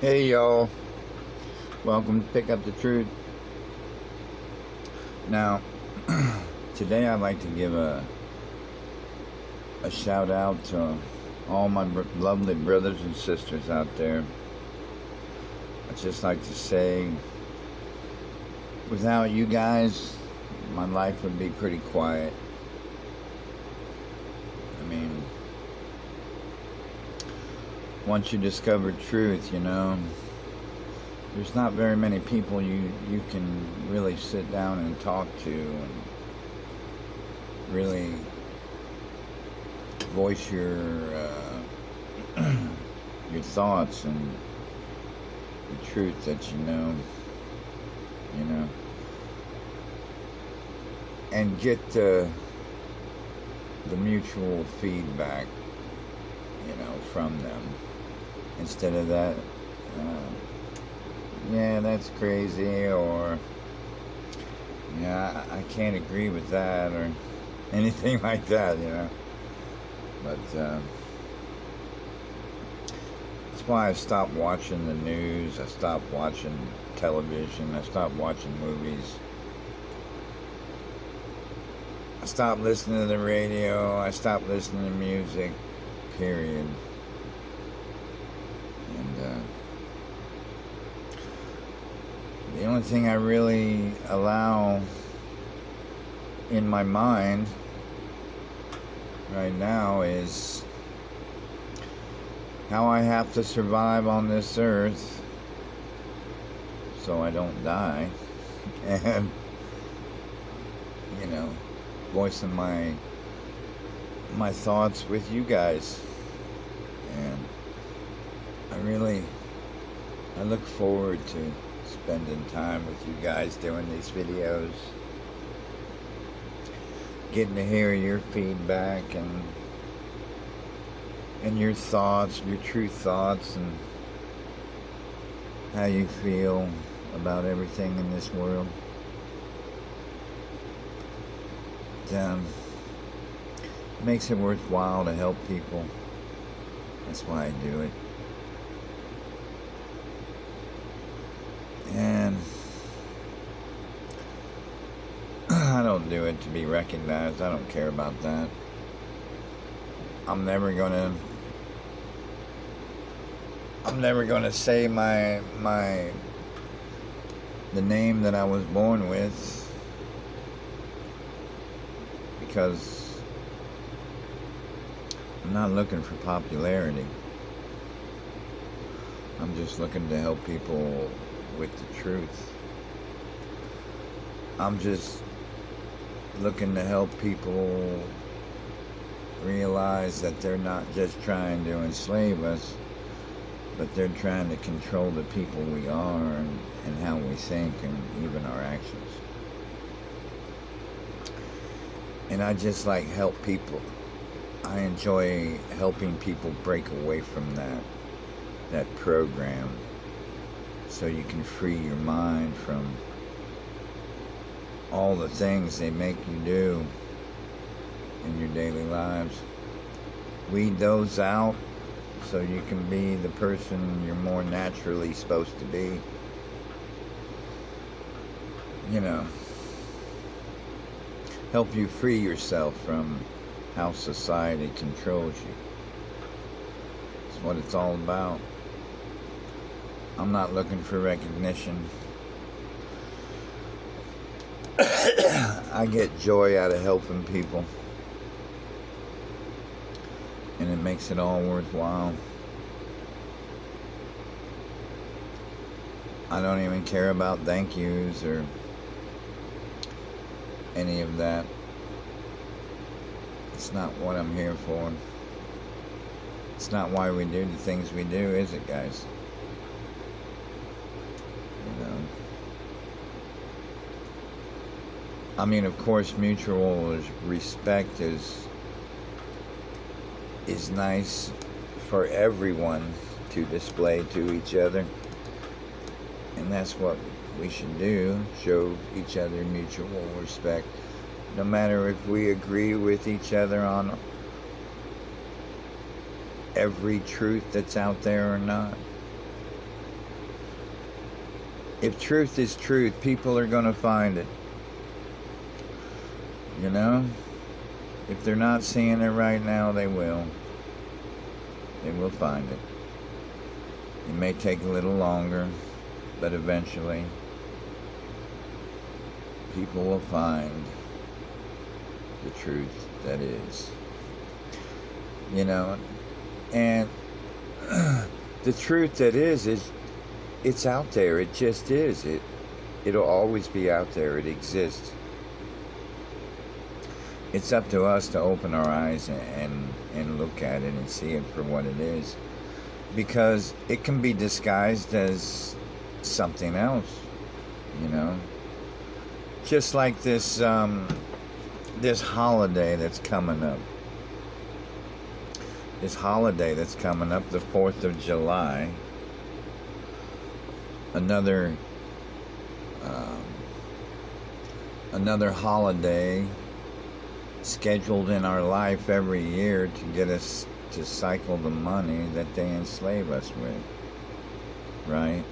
Hey y'all, welcome to Pick Up the Truth. Now, today I'd like to give a shout out to all my lovely brothers and sisters out there. I'd just like to say, without you guys, my life would be pretty quiet. I mean, once you discover truth, there's not very many people you can really sit down and talk to and really voice your your thoughts and the truth that you know, and get the mutual feedback, from them. Instead of that, yeah, that's crazy, or yeah, I can't agree with that, or anything like that, But that's why I stopped watching the news. I stopped watching television. I stopped watching movies. I stopped listening to the radio. I stopped listening to music, period. And the only thing I really allow in my mind right now is how I have to survive on this earth so I don't die, and voicing my thoughts with you guys. And I look forward to spending time with you guys doing these videos, getting to hear your feedback and your thoughts, your true thoughts, and how you feel about everything in this world. It makes it worthwhile to help people. That's why I do it. And I don't do it to be recognized. I don't care about that. I'm never gonna say the name that I was born with, because I'm not looking for popularity. I'm just looking to help people with the truth. I'm just looking to help people realize that they're not just trying to enslave us, but they're trying to control the people we are and how we think and even our actions. And I just help people. I enjoy helping people break away from that program, so you can free your mind from all the things they make you do in your daily lives. Weed those out so you can be the person you're more naturally supposed to be. Help you free yourself from how society controls you. It's what it's all about. I'm not looking for recognition. I get joy out of helping people, and it makes it all worthwhile. I don't even care about thank yous or any of that. It's not what I'm here for. It's not why we do the things we do, is it, guys? I mean, of course, mutual respect is nice for everyone to display to each other. And that's what we should do, show each other mutual respect. No matter if we agree with each other on every truth that's out there or not. If truth is truth, people are going to find it. You know? If they're not seeing it right now, they will. They will find it. It may take a little longer, but eventually people will find the truth that is. You know, and the truth that is it's out there. It just is. It'll always be out there. It exists. It's up to us to open our eyes and look at it and see it for what it is. Because it can be disguised as something else, you know. Just like this this holiday that's coming up. This holiday that's coming up, the 4th of July. Another holiday scheduled in our life every year to get us to cycle the money that they enslave us with, right?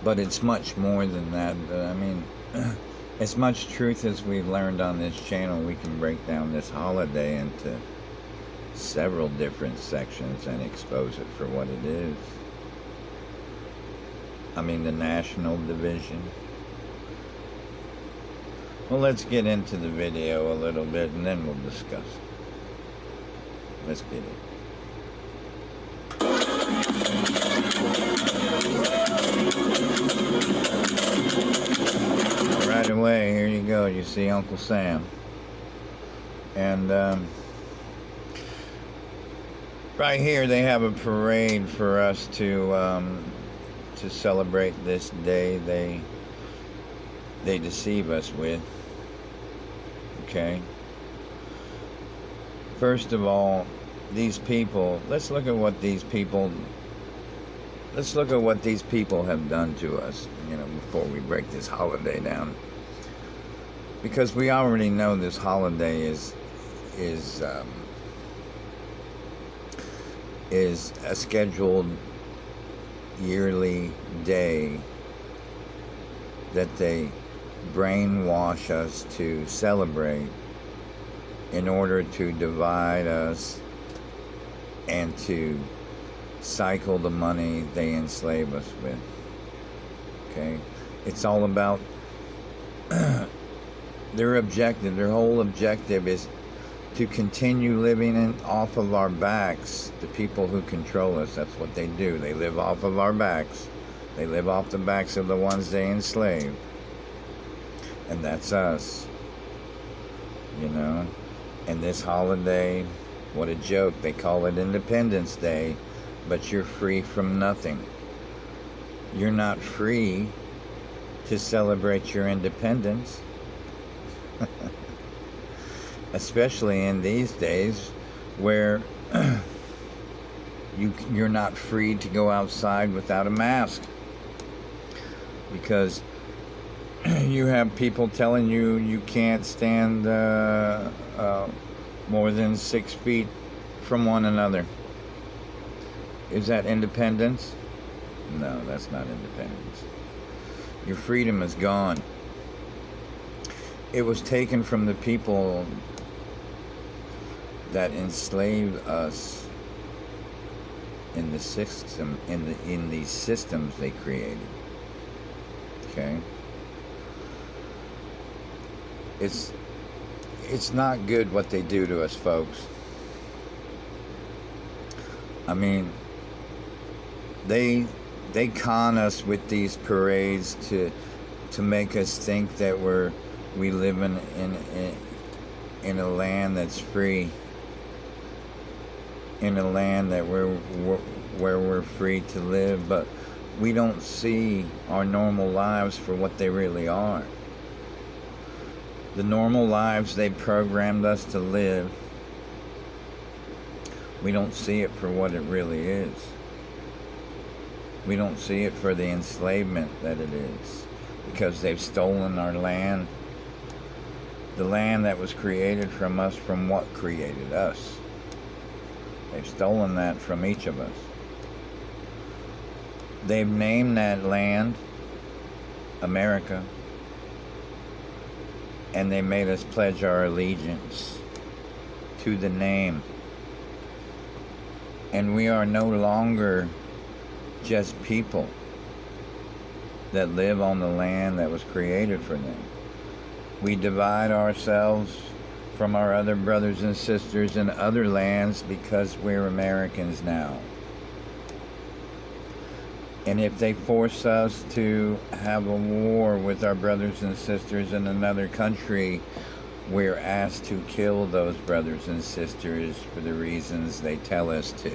But it's much more than that. I mean, as much truth as we've learned on this channel, we can break down this holiday into several different sections and expose it for what it is. I mean, the national division. Well, let's get into the video a little bit and then we'll discuss it. Let's get it. Right away, here you go. You see Uncle Sam. And right here they have a parade for us to celebrate this day they deceive us with. Okay? First of all, these people, let's look at what these people have done to us, you know, before we break this holiday down. Because we already know this holiday is a scheduled yearly day that they brainwash us to celebrate in order to divide us and to cycle the money they enslave us with. Okay? It's all about their objective. Their whole objective is to continue living off of our backs. The people who control us, that's what they do. They live off of our backs. They live off the backs of the ones they enslave. And that's us. You know? And this holiday, what a joke. They call it Independence Day, but you're free from nothing. You're not free to celebrate your independence. Especially in these days where you're not free to go outside without a mask. Because you have people telling you you can't stand more than 6 feet from one another. Is that independence? No, that's not independence. Your freedom is gone. It was taken from the people that enslaved us in the system, in these systems they created. Okay? It's not good what they do to us, folks. I mean, they con us with these parades to make us think that we live in a land that's free, in a land that where we're free to live, but we don't see our normal lives for what they really are. The normal lives they programmed us to live, we don't see it for what it really is. We don't see it for the enslavement that it is, because they've stolen our land, the land that was created from us, from what created us. They've stolen that from each of us. They've named that land America, and they made us pledge our allegiance to the name. And we are no longer just people that live on the land that was created for them. We divide ourselves from our other brothers and sisters in other lands because we're Americans now. And if they force us to have a war with our brothers and sisters in another country, we're asked to kill those brothers and sisters for the reasons they tell us to.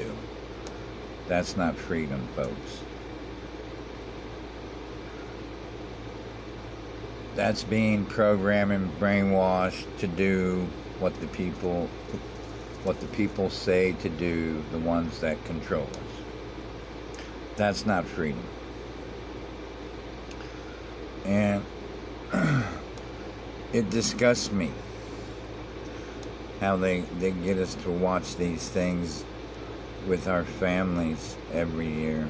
That's not freedom, folks. That's being programmed and brainwashed to do what the people say to do, the ones that control us. That's not freedom. And it disgusts me how they get us to watch these things with our families every year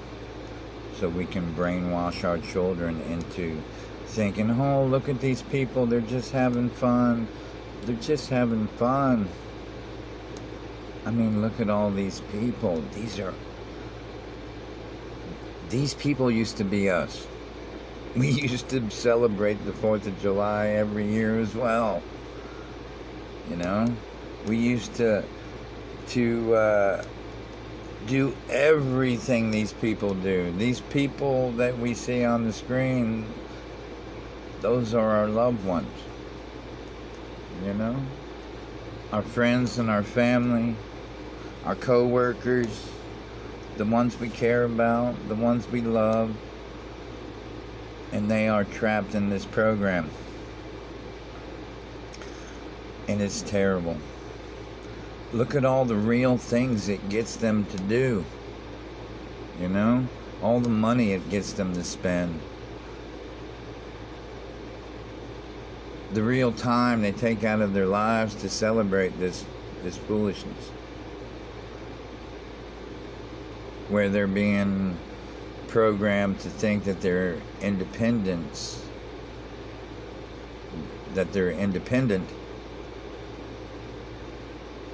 so we can brainwash our children into thinking, oh, look at these people, they're just having fun. They're just having fun. I mean, look at all these people. These people used to be us. We used to celebrate the 4th of July every year as well. You know? We used to do everything these people do. These people that we see on the screen, those are our loved ones. You know? Our friends and our family, our co-workers, the ones we care about, the ones we love, and they are trapped in this program. And it's terrible. Look at all the real things it gets them to do. You know? All the money it gets them to spend. The real time they take out of their lives to celebrate this foolishness. Where they're being programmed to think that they're independent,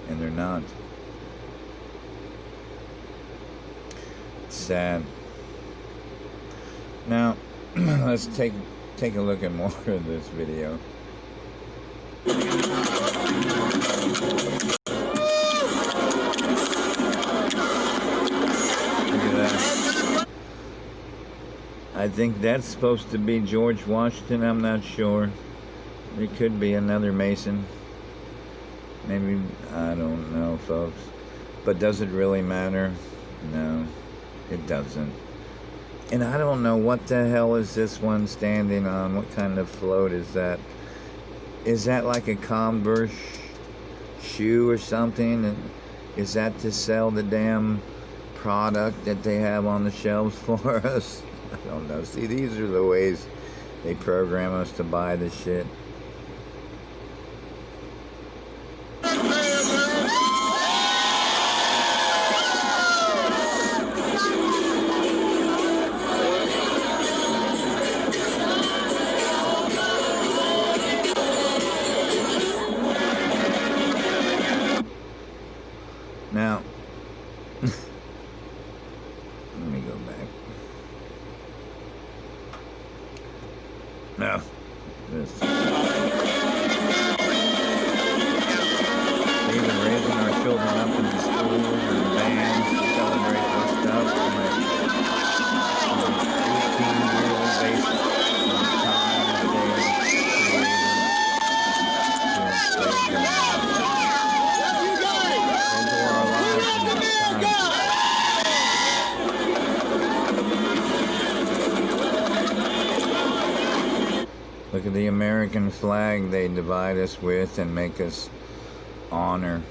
and they're not. It's sad. Now, let's take a look at more of this video. Look at that. I think that's supposed to be George Washington. I'm not sure. It could be another Mason. Maybe, I don't know, folks. But does it really matter? No, it doesn't. And I don't know what the hell is this one standing on. What kind of float is that? Is that like a Converse shoe or something? And is that to sell the damn product that they have on the shelves for us? I don't know. See, these are the ways they program us to buy this shit. Now, let me go back. Now, this. Even raising our children up in the schools and bands to celebrate this stuff on a routine yearly basis from the time that they created to enslave them. Into our lives in this time. Look at the American flag they divide us with and make us honor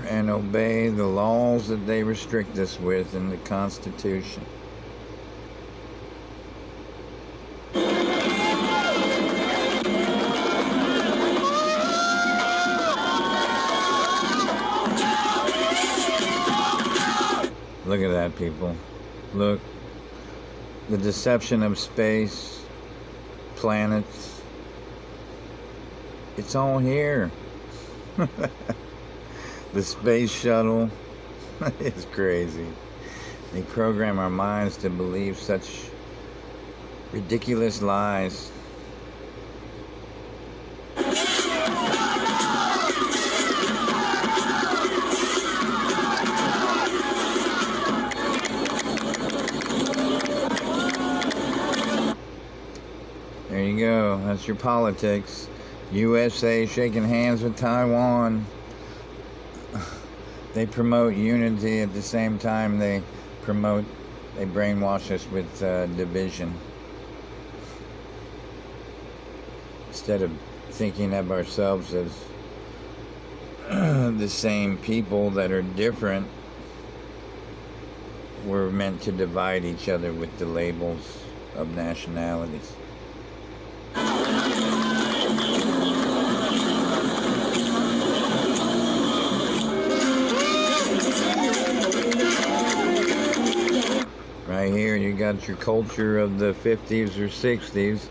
and obey the laws that they restrict us with in the Constitution. Look at that, people. Look. the deception of space, planets. It's all here. The space shuttle is crazy. They program our minds to believe such ridiculous lies. There you go. That's your politics. USA shaking hands with Taiwan. They promote unity at the same time they brainwash us with division. Instead of thinking of ourselves as the same people that are different, we're meant to divide each other with the labels of nationalities. Right here you got your culture of the 50s or 60s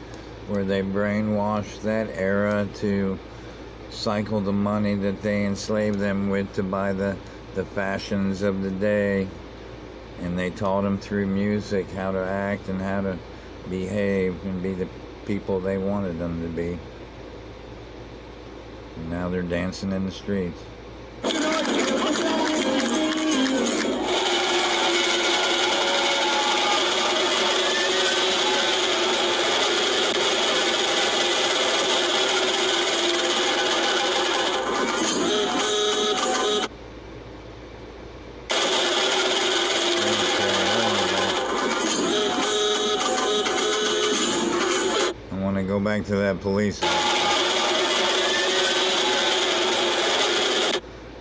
where they brainwashed that era to cycle the money that they enslaved them with to buy the fashions of the day, and they taught them through music how to act and how to behave and be the people they wanted them to be. And now they're dancing in the streets. Go back to that police.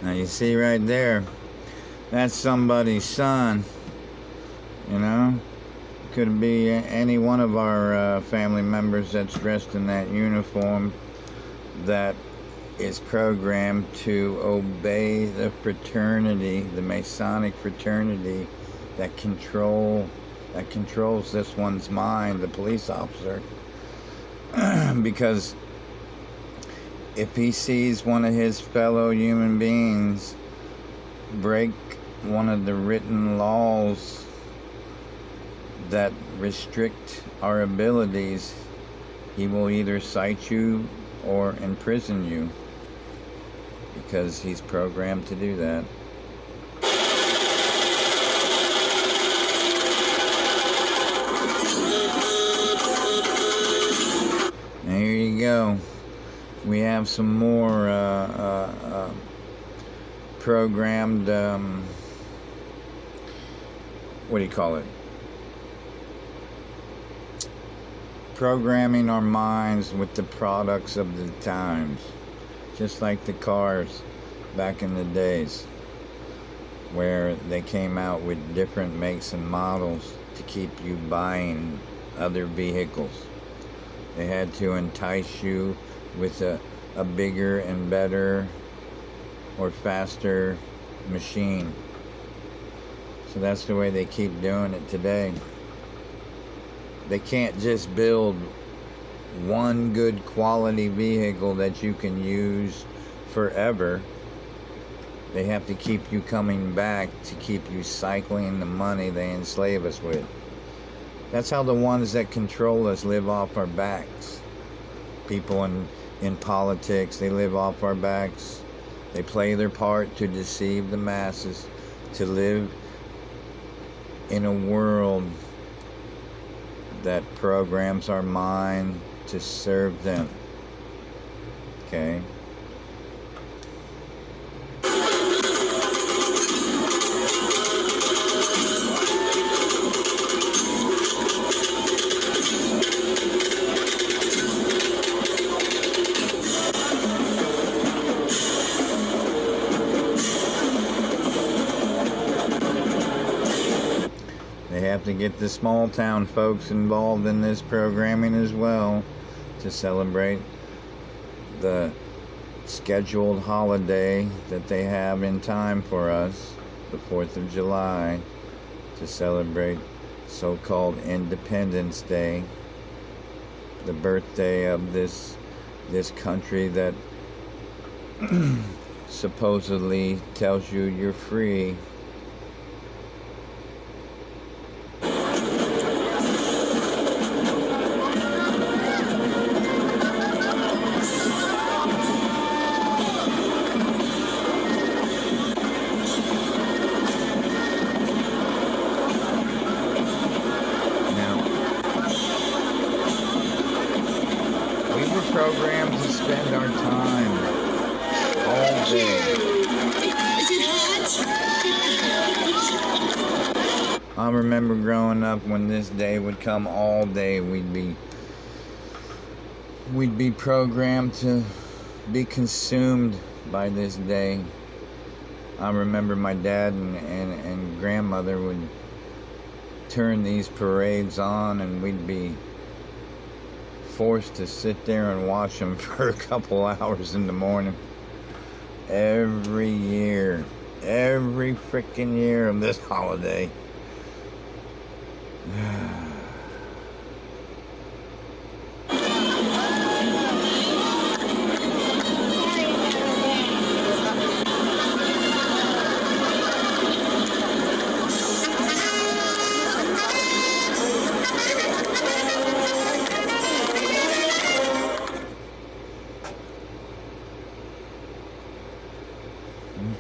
Now you see right there, that's somebody's son. You know, could be any one of our family members that's dressed in that uniform that is programmed to obey the fraternity, the Masonic fraternity that controls this one's mind, the police officer. Because if he sees one of his fellow human beings break one of the written laws that restrict our abilities, he will either cite you or imprison you, because he's programmed to do that. There you go. We have some more programmed, what do you call it? Programming our minds with the products of the times. Just like the cars back in the days, where they came out with different makes and models to keep you buying other vehicles. They had to entice you with a bigger and better or faster machine. So that's the way they keep doing it today. They can't just build one good quality vehicle that you can use forever. They have to keep you coming back to keep you cycling the money they enslave us with. That's how the ones that control us live off our backs. People in politics, they live off our backs. They play their part to deceive the masses, to live in a world that programs our mind to serve them. Okay? They have to get the small town folks involved in this programming as well to celebrate the scheduled holiday that they have in time for us, the 4th of July, to celebrate so-called Independence Day, the birthday of this country that supposedly tells you you're free. Programmed to spend our time all day. Is it hot? I remember growing up when this day would come all day, we'd be programmed to be consumed by this day. I remember my dad and grandmother would turn these parades on, and we'd be forced to sit there and watch them for a couple hours in the morning. Every year, every freaking year of this holiday.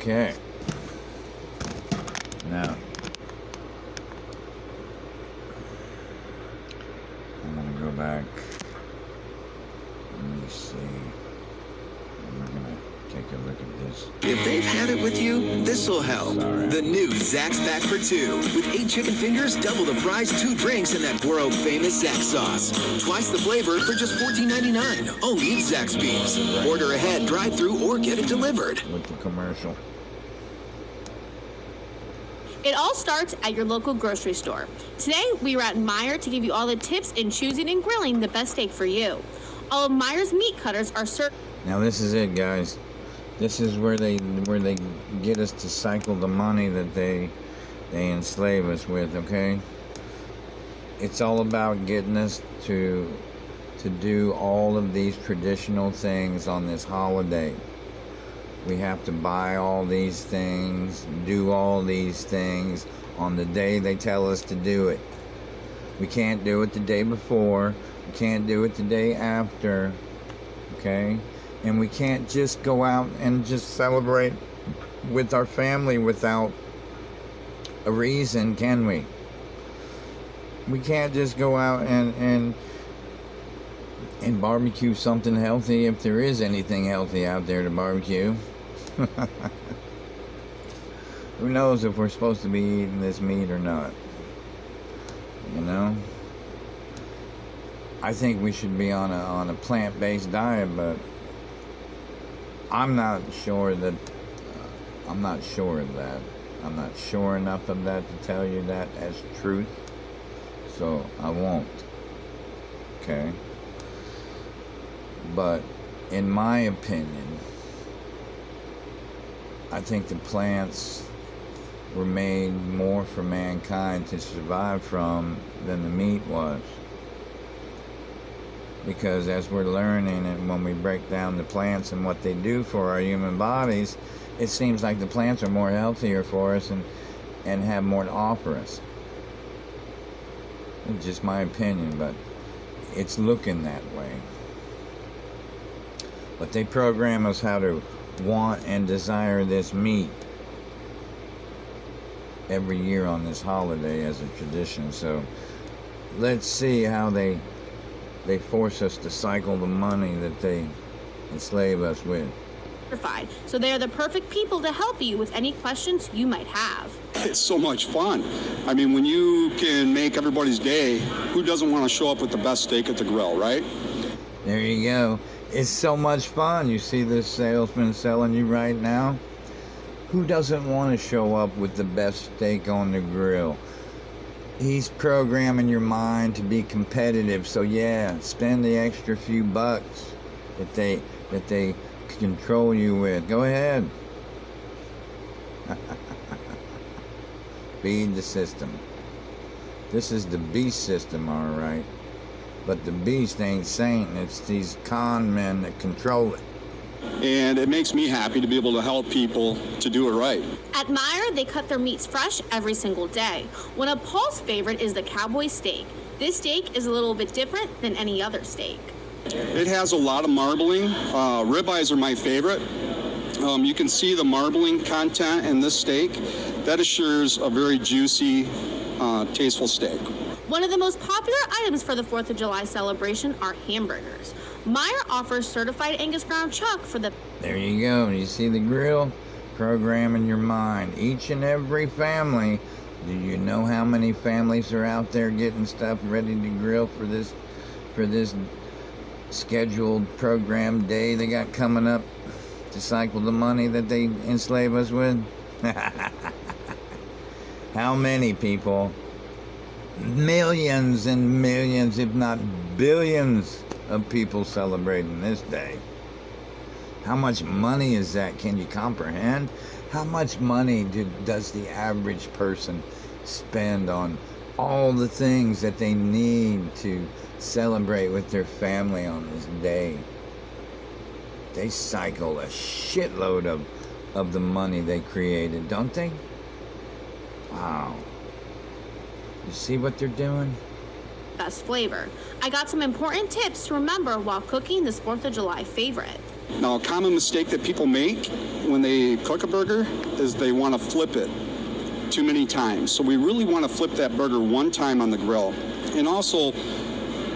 Okay. Now, I'm going to go back. Let me see. We're going to take a look at this. If they've had it with you, this'll help. Sorry. The new Zax's Back for 2. With 8 chicken fingers, double the fries, 2 drinks, and that world-famous Zax sauce. Twice the flavor for just $14.99. Only at Zaxby's. Order ahead, drive-thru, or get it delivered. With the commercial. It all starts at your local grocery store. Today, we are at Meijer to give you all the tips in choosing and grilling the best steak for you. All of Meijer's meat cutters are certified. Now this is it, guys. This is where they get us to cycle the money that they enslave us with, okay? It's all about getting us to do all of these traditional things on this holiday. We have to buy all these things, do all these things on the day they tell us to do it. We can't do it the day before. We can't do it the day after, okay? And we can't just go out and just celebrate with our family without a reason, can we? We can't just go out and barbecue something healthy if there is anything healthy out there to barbecue. Who knows if we're supposed to be eating this meat or not? You know? I think we should be on a plant-based diet, but I'm not sure that I'm not sure of that. I'm not sure enough of that to tell you that as truth. So I won't. Okay? But in my opinion, I think the plants were made more for mankind to survive from than the meat was. Because as we're learning, and when we break down the plants and what they do for our human bodies, it seems like the plants are more healthier for us and have more to offer us. It's just my opinion, but it's looking that way. But they program us how to want and desire this meat every year on this holiday as a tradition. So let's see how they force us to cycle the money that they enslave us with. So they are the perfect people to help you with any questions you might have. It's so much fun. I mean, when you can make everybody's day, who doesn't want to show up with the best steak at the grill, right? There you go. It's so much fun. You see this salesman selling you right now? Who doesn't want to show up with the best steak on the grill? He's programming your mind to be competitive. So yeah, spend the extra few bucks that they control you with. Go ahead. Feed the system. This is the beast system, all right. But the beast ain't Satan. It's these con men that control it. And it makes me happy to be able to help people to do it right. At Meijer, they cut their meats fresh every single day. One of Paul's favorite is the cowboy steak. This steak is a little bit different than any other steak. It has a lot of marbling. Ribeyes are my favorite. You can see the marbling content in this steak. That assures a very juicy, tasteful steak. One of the most popular items for the 4th of July celebration are hamburgers. Meijer offers certified Angus ground chuck for the... There you go. You see the grill? Program in your mind. Each and every family. Do you know how many families are out there getting stuff ready to grill for this scheduled program day they got coming up to cycle the money that they enslave us with? How many people? Millions and millions, if not billions of people celebrating this day. How much money is that? Can you comprehend? How much money does the average person spend on all the things that they need to celebrate with their family on this day? They cycle a shitload of the money they created, don't they? Wow. You see what they're doing? best flavor. I got some important tips to remember while cooking this 4th of July favorite. Now, a common mistake that people make when they cook a burger is they want to flip it too many times. So we really want to flip that burger one time on the grill. And also,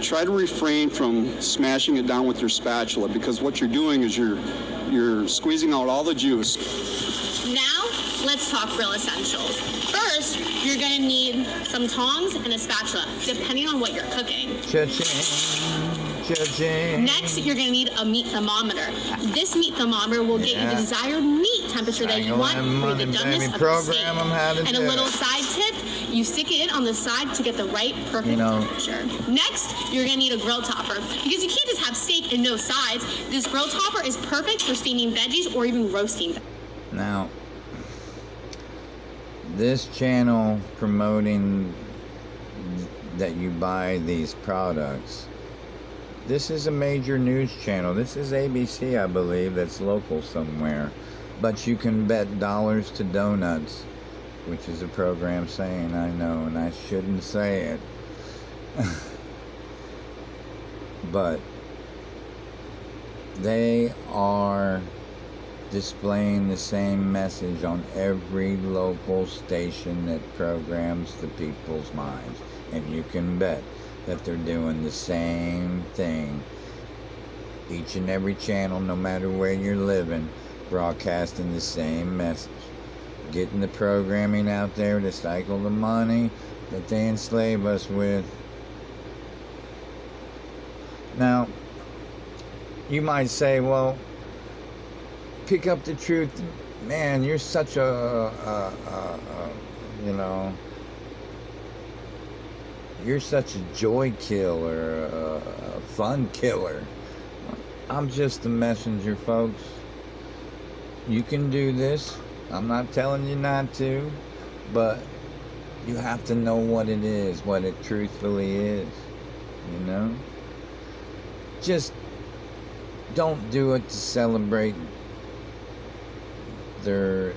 try to refrain from smashing it down with your spatula, because what you're doing is you're squeezing out all the juice. Now, let's talk grill essentials. First, you're gonna need some tongs and a spatula, depending on what you're cooking. Cha-ching, cha-ching. Next, you're gonna need a meat thermometer. This meat thermometer will get you the desired meat temperature that you want for the doneness of the steak. And a little side tip, you stick it in on the side to get the right perfect temperature. Next, you're gonna need a grill topper, because you can't just have steak and no sides. This grill topper is perfect for steaming veggies or even roasting. Now, this channel promoting that you buy these products, this is a major news channel. This is ABC, I believe, that's local somewhere. But you can bet dollars to donuts, which is a program saying, I know, and I shouldn't say it. But they are displaying the same message on every local station that programs the people's minds. And you can bet that they're doing the same thing. Each and every channel, no matter where you're living, broadcasting the same message. Getting the programming out there to cycle the money that they enslave us with. Now, you might say, well, pick up the truth. Man, you're such you're such a joy killer, a fun killer. I'm just a messenger, folks. You can do this. I'm not telling you not to, but you have to know what it is, what it truthfully is, you know? Just don't do it to celebrate their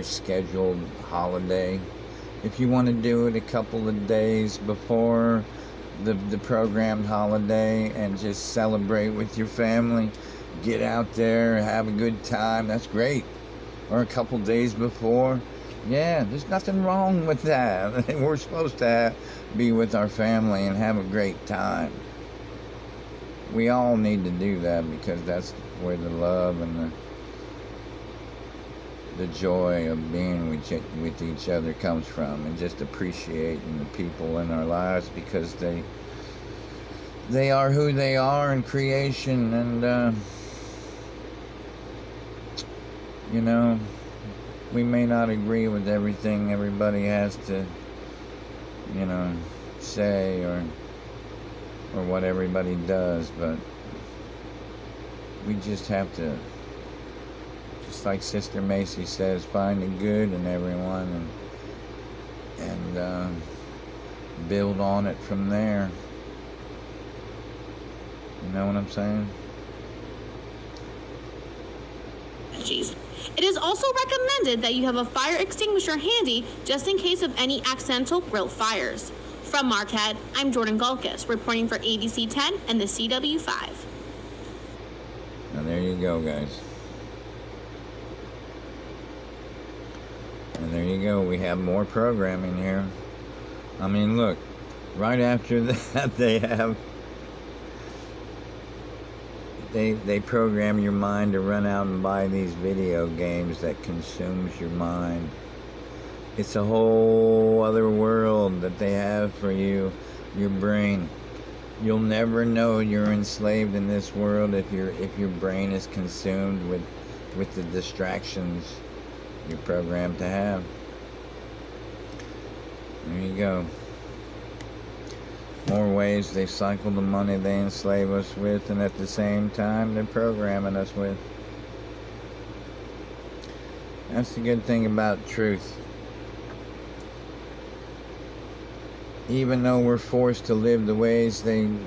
scheduled holiday. If you want to do it a couple of days before the programmed holiday and just celebrate with your family, get out there, have a good time, that's great. Or a couple days before, yeah, there's nothing wrong with that. We're supposed to be with our family and have a great time. We all need to do that, because that's where the love and the joy of being with each other comes from, and just appreciating the people in our lives, because they are who they are in creation. And you know, we may not agree with everything everybody has to, you know, say or what everybody does, but we just have to, just like Sister Macy says, find the good in everyone, and build on it from there. You know what I'm saying? It is also recommended that you have a fire extinguisher handy just in case of any accidental grill fires. From Marquette, I'm Jordan Golkis, reporting for ABC 10 and the CW5. Now there you go, guys. And there you go. We have more programming here. I mean, look, right after that they program your mind to run out and buy these video games that consumes your mind. It's a whole other world that they have for you, your brain. You'll never know you're enslaved in this world if your brain is consumed with the distractions you're programmed to have. There you go. More ways they cycle the money they enslave us with, and at the same time they're programming us with. That's the good thing about truth. Even though we're forced to live the ways they've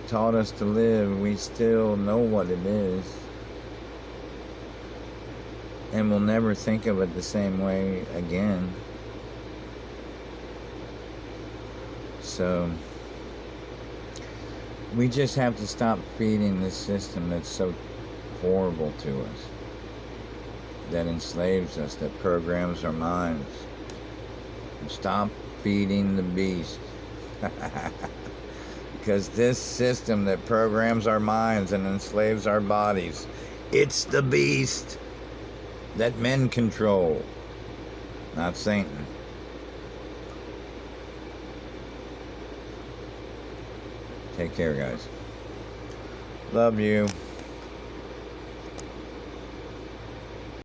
taught us to live, we still know what it is. And we'll never think of it the same way again. So, we just have to stop feeding this system that's so horrible to us, that enslaves us, that programs our minds. And stop feeding the beast. Because this system that programs our minds and enslaves our bodies, it's the beast that men control, not Satan. Take care, guys. Love you.